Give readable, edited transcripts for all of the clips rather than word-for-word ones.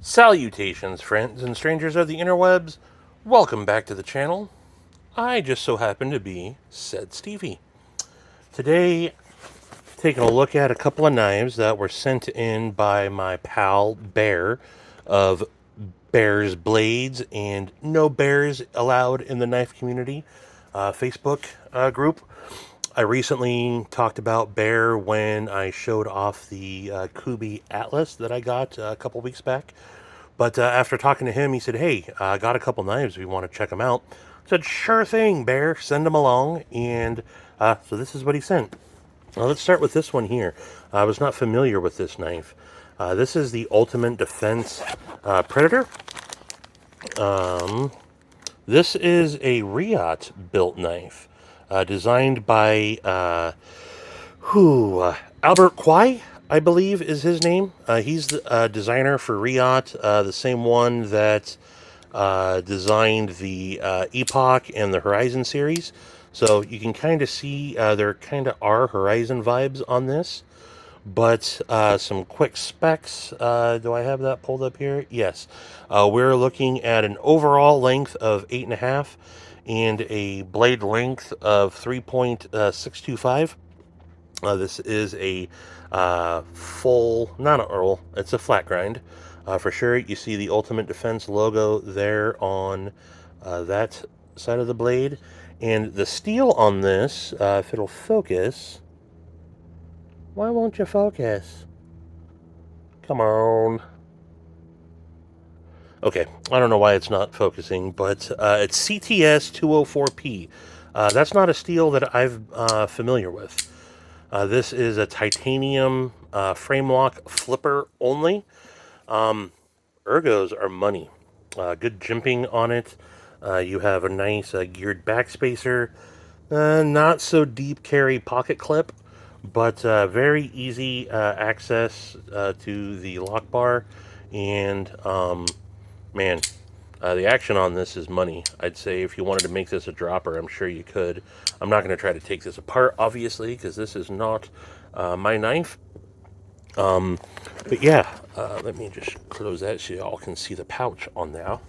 Salutations, friends and strangers of the interwebs. Welcome back to the channel. I just so happen to be Said Stevie. Today, taking a look at a couple of knives that were sent in by my pal Bear of Bear's Blades and No Bears Allowed in the Knife Community Facebook group. I recently talked about Bear when I showed off the Kubi Atlas that I got a couple weeks back. But after talking to him, he said, "Hey, I got a couple knives. We want to check them out." I said, "Sure thing, Bear. Send them along." And so this is what he sent. Well, let's start with this one here. I was not familiar with this knife. This is the Ultimate Defense Predator. This is a Riot built knife designed by Albert Kwai, I believe is his name. He's the designer for Riot, the same one that designed the Epoch and the Horizon series. So you can kind of see there kind of are Horizon vibes on this. But some quick specs. Do I have that pulled up here? Yes. We're looking at an overall length of 8.5 and a blade length of 3.625. This is a full, not a roll, it's a flat grind. For sure, you see the Ultimate Defense logo there on that side of the blade. And the steel on this, if it'll focus, why won't you focus? Come on. Okay, I don't know why it's not focusing, but it's CTS 204P. That's not a steel that I'm familiar with. This is a titanium frame lock flipper only. Ergos are money. Good jimping on it. You have a nice geared backspacer. Not so deep carry pocket clip, but very easy access to the lock bar. And man, the action on this is money. I'd say if you wanted to make this a dropper, I'm sure you could. I'm not going to try to take this apart, obviously, because this is not my knife. But yeah, let me just close that so y'all can see the pouch on there.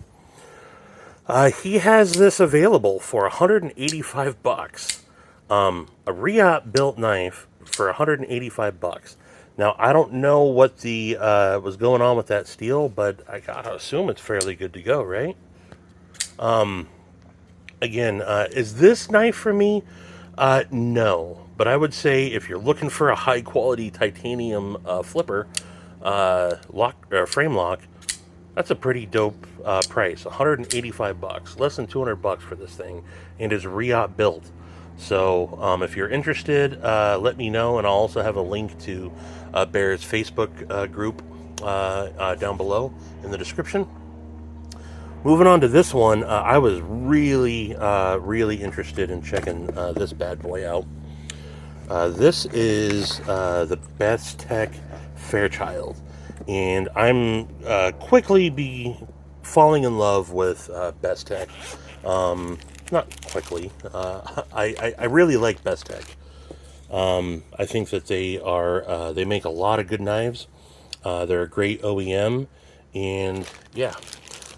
He has this available for 185 bucks. A Riot built knife for 185 bucks. Now, I don't know what the was going on with that steel, but I gotta assume it's fairly good to go, right? Again, is this knife for me? No. But I would say if you're looking for a high quality titanium flipper, frame lock, that's a pretty dope price. 185 bucks, less than 200 bucks for this thing, and is Riot built. So if you're interested, let me know, and I'll also have a link to Bear's Facebook group down below in the description. Moving on to this one, I was really interested in checking this bad boy out. This is the Best Tech Fairchild, and I'm quickly be falling in love with Best Tech. Not quickly. I really like Best Tech. I think that they make a lot of good knives. They're a great OEM, and yeah.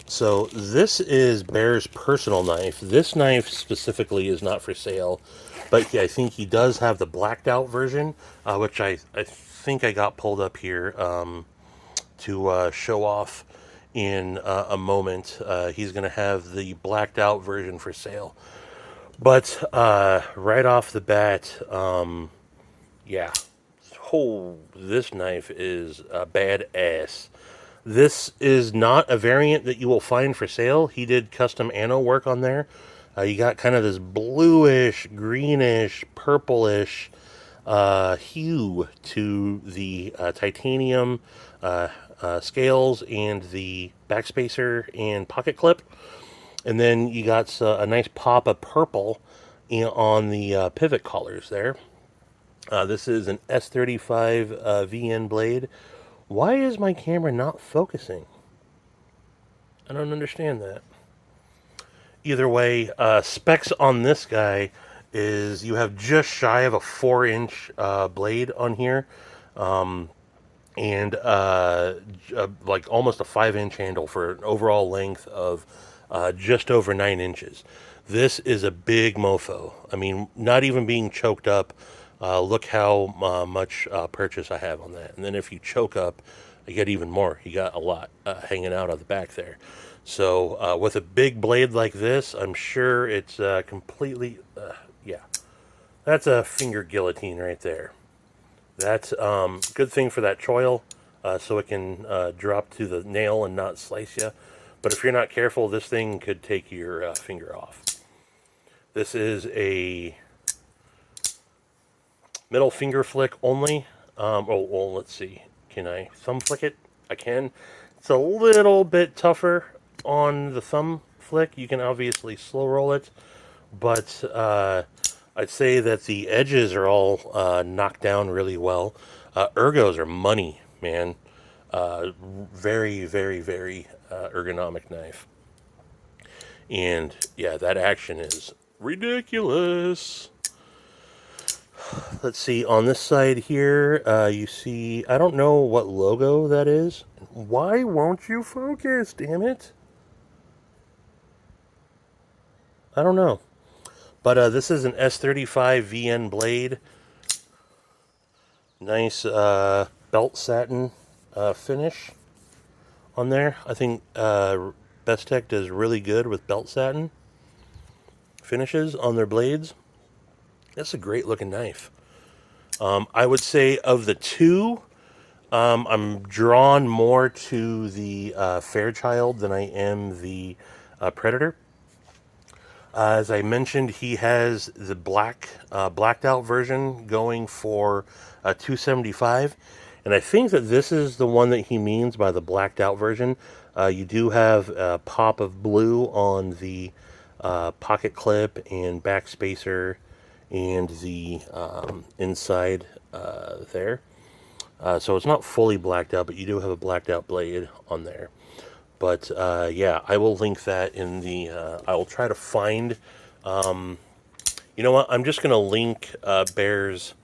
So this is Bear's personal knife. This knife specifically is not for sale, but yeah, I think he does have the blacked out version, which I think I got pulled up here to show off in a moment. He's going to have the blacked out version for sale. But right off the bat, yeah. Oh, this knife is badass. This is not a variant that you will find for sale. He did custom anno work on there. You got kind of this bluish, greenish, purplish hue to the titanium scales and the backspacer and pocket clip. And then you got a nice pop of purple on the pivot collars there. This is an S35 VN blade. Why is my camera not focusing? I don't understand that. Either way, specs on this guy is you have just shy of a 4-inch blade on here. and like almost a 5-inch handle for an overall length of just over 9 inches. This is a big mofo. I mean, not even being choked up. Look how much purchase I have on that. And then if you choke up, you get even more. You got a lot hanging out of the back there. So with a big blade like this, I'm sure it's completely, yeah. That's a finger guillotine right there. That's good thing for that choil, so it can drop to the nail and not slice you. But if you're not careful, this thing could take your finger off. This is a middle finger flick only. Oh, well, let's see. Can I thumb flick it? I can. It's a little bit tougher on the thumb flick. You can obviously slow roll it, but I'd say that the edges are all knocked down really well. Ergos are money, man. Very, very, very ergonomic knife. And yeah, that action is ridiculous. Let's see, on this side here, you see, I don't know what logo that is. Why won't you focus, damn it? I don't know. But this is an S35 VN blade. Nice belt satin finish on there. I think Bestech does really good with belt satin finishes on their blades. That's a great looking knife. I would say of the two, I'm drawn more to the Fairchild than I am the Predator. As I mentioned, he has the blacked out version going for $275, and I think that this is the one that he means by the blacked out version. You do have a pop of blue on the pocket clip and back spacer and the inside there. So it's not fully blacked out, but you do have a blacked out blade on there. But yeah, I will link that in the. I will try to find. You know what? I'm just going to link Bear's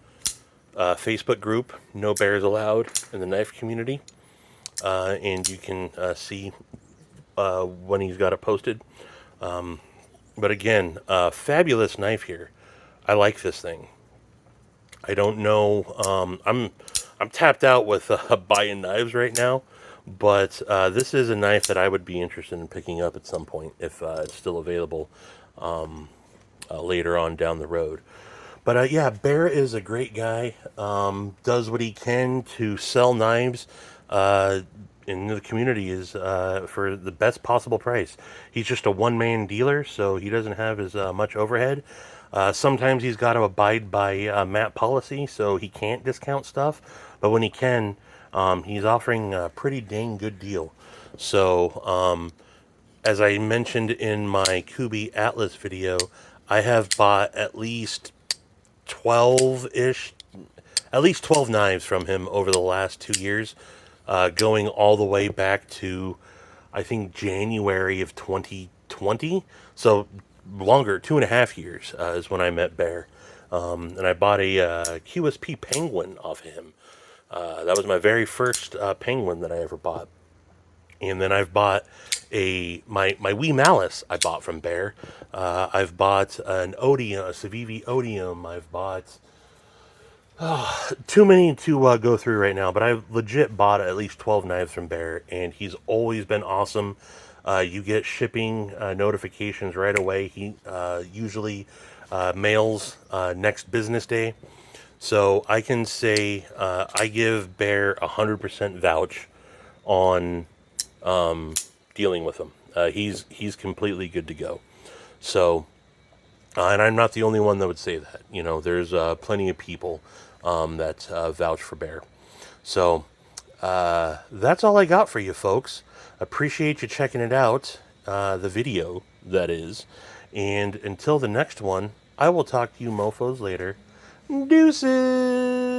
Facebook group, No Bears Allowed, in the knife community. And you can see when he's got it posted. But again, fabulous knife here. I like this thing. I don't know. I'm tapped out with buying knives right now, but this is a knife that I would be interested in picking up at some point if it's still available later on down the road. But yeah, Bear is a great guy. Does what he can to sell knives in the community is for the best possible price. He's just a one-man dealer, so he doesn't have as much overhead. Sometimes he's got to abide by MAP policy, so he can't discount stuff. But when he can, he's offering a pretty dang good deal. So, as I mentioned in my Kubi Atlas video, I have bought at least 12-ish, at least 12 knives from him over the last 2 years, going all the way back to, I think, January of 2020. So longer, 2.5 years is when I met Bear. And I bought a QSP Penguin off of him. That was my very first Penguin that I ever bought. And then I've bought my Wee Malice I bought from Bear. I've bought an Odium, a Civivi Odium. I've bought too many to go through right now, but I've legit bought at least 12 knives from Bear, and he's always been awesome. You get shipping notifications right away. He usually mails next business day. So I can say I give Bear 100% vouch on dealing with him. He's completely good to go. So, and I'm not the only one that would say that. You know, there's plenty of people that vouch for Bear. So that's all I got for you folks. Appreciate you checking it out, the video, that is. And until the next one, I will talk to you mofos later. Deuces!